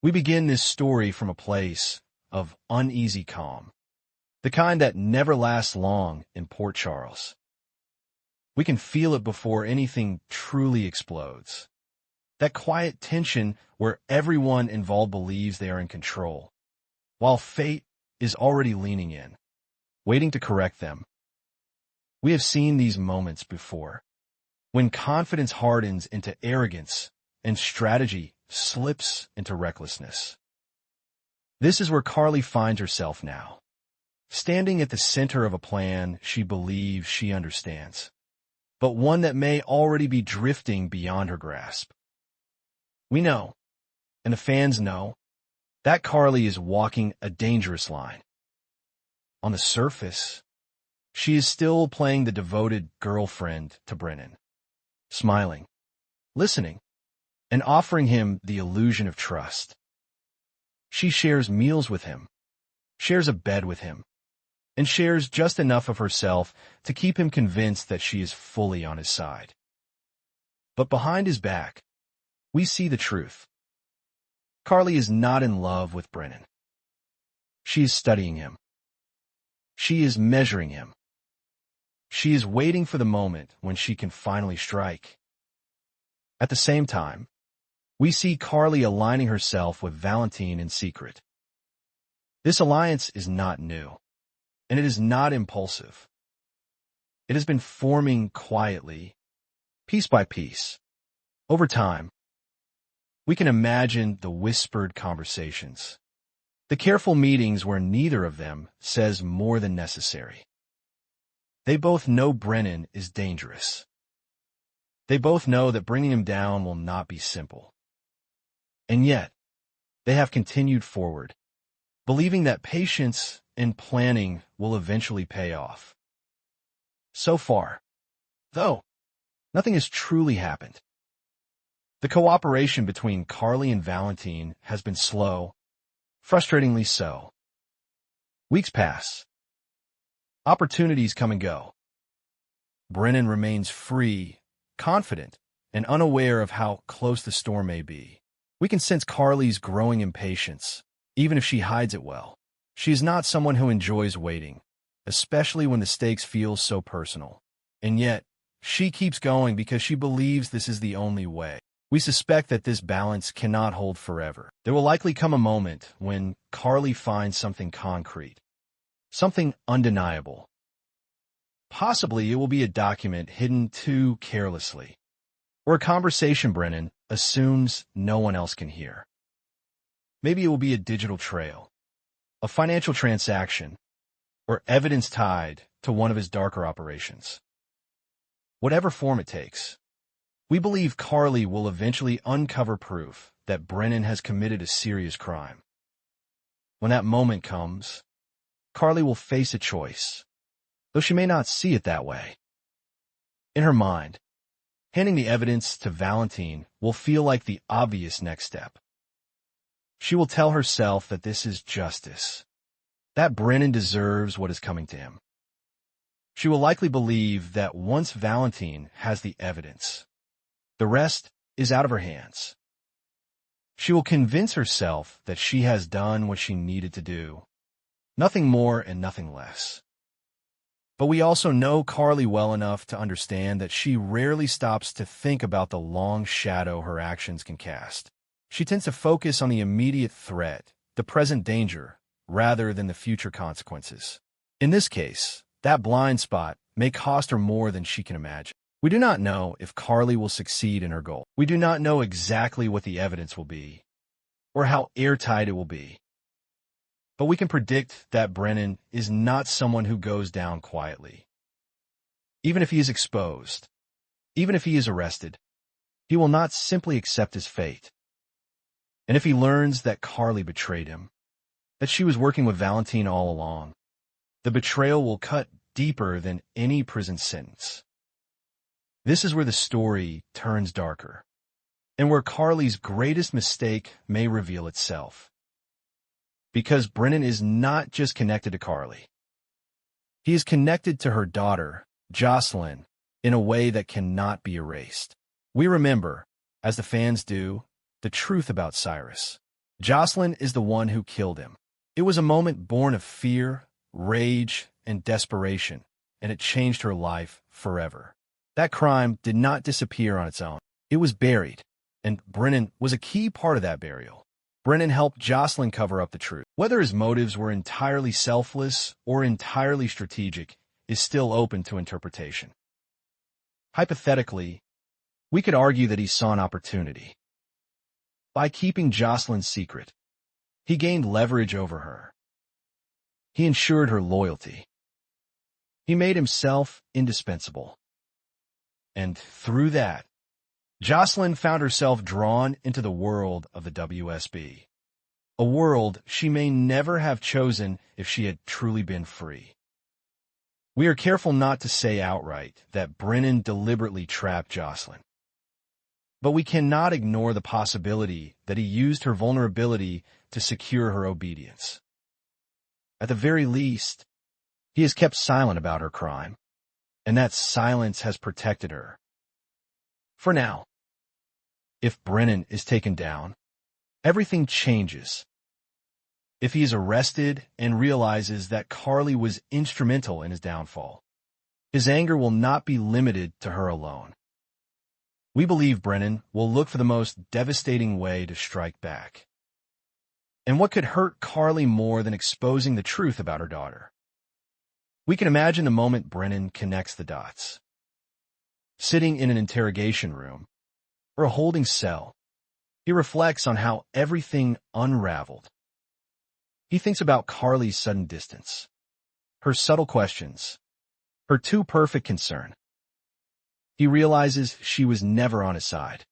We begin this story from a place of uneasy calm, the kind that never lasts long in Port Charles. We can feel it before anything truly explodes. That quiet tension where everyone involved believes they are in control, while fate is already leaning in, waiting to correct them. We have seen these moments before, when confidence hardens into arrogance and strategy slips into recklessness. This is where Carly finds herself now, standing at the center of a plan she believes she understands, but one that may already be drifting beyond her grasp. We know, and the fans know, that Carly is walking a dangerous line. On the surface, she is still playing the devoted girlfriend to Brennan, smiling, listening, and offering him the illusion of trust. She shares meals with him, shares a bed with him, and shares just enough of herself to keep him convinced that she is fully on his side. But behind his back, we see the truth. Carly is not in love with Brennan. She is studying him. She is measuring him. She is waiting for the moment when she can finally strike. At the same time, we see Carly aligning herself with Valentine in secret. This alliance is not new, and it is not impulsive. It has been forming quietly, piece by piece, over time. We can imagine the whispered conversations, the careful meetings where neither of them says more than necessary. They both know Brennan is dangerous. They both know that bringing him down will not be simple. And yet, they have continued forward, believing that patience and planning will eventually pay off. So far, though, nothing has truly happened. The cooperation between Carly and Valentine has been slow, frustratingly so. Weeks pass. Opportunities come and go. Brennan remains free, confident, and unaware of how close the storm may be. We can sense Carly's growing impatience, even if she hides it well. She is not someone who enjoys waiting, especially when the stakes feel so personal. And yet, she keeps going because she believes this is the only way. We suspect that this balance cannot hold forever. There will likely come a moment when Carly finds something concrete, something undeniable. Possibly it will be a document hidden too carelessly, or a conversation Brennan assumes no one else can hear. Maybe it will be a digital trail, a financial transaction, or evidence tied to one of his darker operations. Whatever form it takes, we believe Carly will eventually uncover proof that Brennan has committed a serious crime. When that moment comes, Carly will face a choice, though she may not see it that way. In her mind, handing the evidence to Valentine will feel like the obvious next step. She will tell herself that this is justice, that Brennan deserves what is coming to him. She will likely believe that once Valentine has the evidence, the rest is out of her hands. She will convince herself that she has done what she needed to do, nothing more and nothing less. But we also know Carly well enough to understand that she rarely stops to think about the long shadow her actions can cast. She tends to focus on the immediate threat, the present danger, rather than the future consequences. In this case, that blind spot may cost her more than she can imagine. We do not know if Carly will succeed in her goal. We do not know exactly what the evidence will be, or how airtight it will be. But we can predict that Brennan is not someone who goes down quietly. Even if he is exposed, even if he is arrested, he will not simply accept his fate. And if he learns that Carly betrayed him, that she was working with Valentine all along, the betrayal will cut deeper than any prison sentence. This is where the story turns darker, and where Carly's greatest mistake may reveal itself. Because Brennan is not just connected to Carly. He is connected to her daughter, Jocelyn, in a way that cannot be erased. We remember, as the fans do, the truth about Cyrus. Jocelyn is the one who killed him. It was a moment born of fear, rage, and desperation, and it changed her life forever. That crime did not disappear on its own. It was buried, and Brennan was a key part of that burial. Brennan helped Jocelyn cover up the truth. Whether his motives were entirely selfless or entirely strategic is still open to interpretation. Hypothetically, we could argue that he saw an opportunity. By keeping Jocelyn's secret, he gained leverage over her. He ensured her loyalty. He made himself indispensable. And through that, Jocelyn found herself drawn into the world of the WSB, a world she may never have chosen if she had truly been free. We are careful not to say outright that Brennan deliberately trapped Jocelyn. But we cannot ignore the possibility that he used her vulnerability to secure her obedience. At the very least, he has kept silent about her crime, and that silence has protected her. For now, if Brennan is taken down, everything changes. If he is arrested and realizes that Carly was instrumental in his downfall, his anger will not be limited to her alone. We believe Brennan will look for the most devastating way to strike back. And what could hurt Carly more than exposing the truth about her daughter? We can imagine the moment Brennan connects the dots. Sitting in an interrogation room, or a holding cell, he reflects on how everything unraveled. He thinks about Carly's sudden distance, her subtle questions, her too perfect concern. He realizes she was never on his side.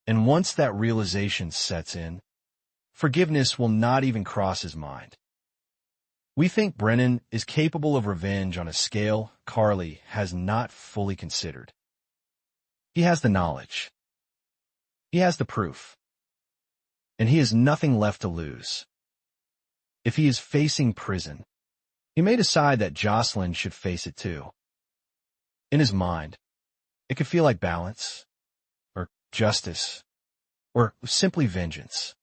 And once that realization sets in, forgiveness will not even cross his mind. We think Brennan is capable of revenge on a scale Carly has not fully considered. He has the knowledge. He has the proof. And he has nothing left to lose. If he is facing prison, he may decide that Jocelyn should face it too. In his mind, it could feel like balance, or justice, or simply vengeance.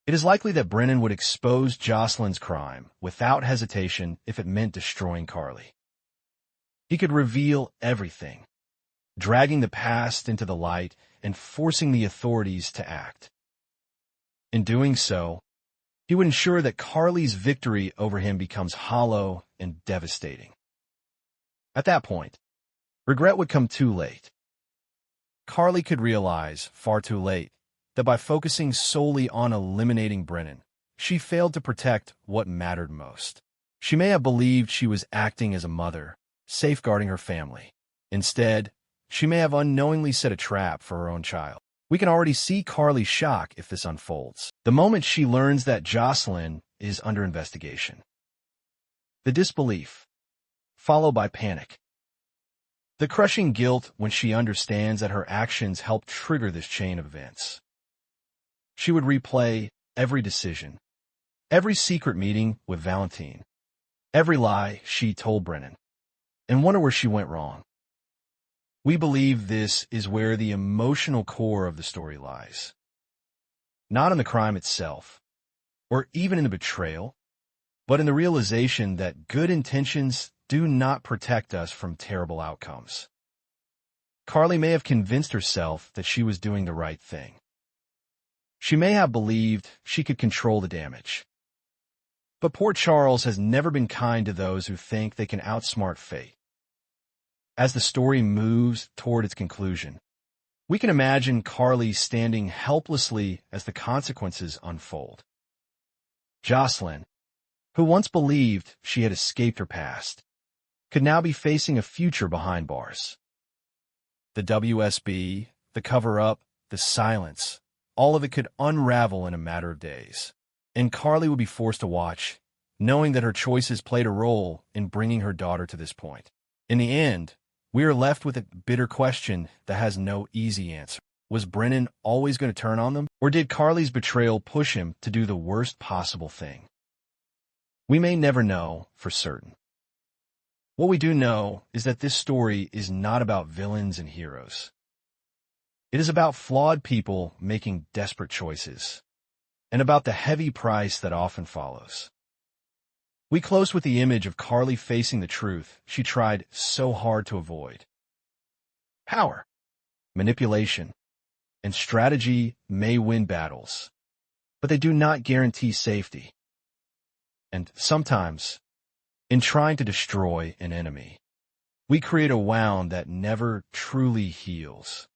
It is likely that Brennan would expose Jocelyn's crime without hesitation if it meant destroying Carly. He could reveal everything, dragging the past into the light and forcing the authorities to act. In doing so, he would ensure that Carly's victory over him becomes hollow and devastating. At that point, regret would come too late. Carly could realize, far too late, that by focusing solely on eliminating Brennan, she failed to protect what mattered most. She may have believed she was acting as a mother, safeguarding her family. Instead, she may have unknowingly set a trap for her own child. We can already see Carly's shock if this unfolds, the moment she learns that Jocelyn is under investigation. The disbelief, followed by panic. The crushing guilt when she understands that her actions helped trigger this chain of events. She would replay every decision, every secret meeting with Valentine, every lie she told Brennan, and wonder where she went wrong. We believe this is where the emotional core of the story lies. Not in the crime itself, or even in the betrayal, but in the realization that good intentions do not protect us from terrible outcomes. Carly may have convinced herself that she was doing the right thing. She may have believed she could control the damage. But Port Charles has never been kind to those who think they can outsmart fate. As the story moves toward its conclusion, we can imagine Carly standing helplessly as the consequences unfold. Jocelyn, who once believed she had escaped her past, could now be facing a future behind bars. The WSB, the cover-up, the silence, all of it could unravel in a matter of days. And Carly would be forced to watch, knowing that her choices played a role in bringing her daughter to this point. In the end, we are left with a bitter question that has no easy answer. Was Brennan always going to turn on them? Or did Carly's betrayal push him to do the worst possible thing? We may never know for certain. What we do know is that this story is not about villains and heroes. It is about flawed people making desperate choices. and about the heavy price that often follows. We close with the image of Carly facing the truth she tried so hard to avoid. Power, manipulation, and strategy may win battles, but they do not guarantee safety. And sometimes, in trying to destroy an enemy, we create a wound that never truly heals.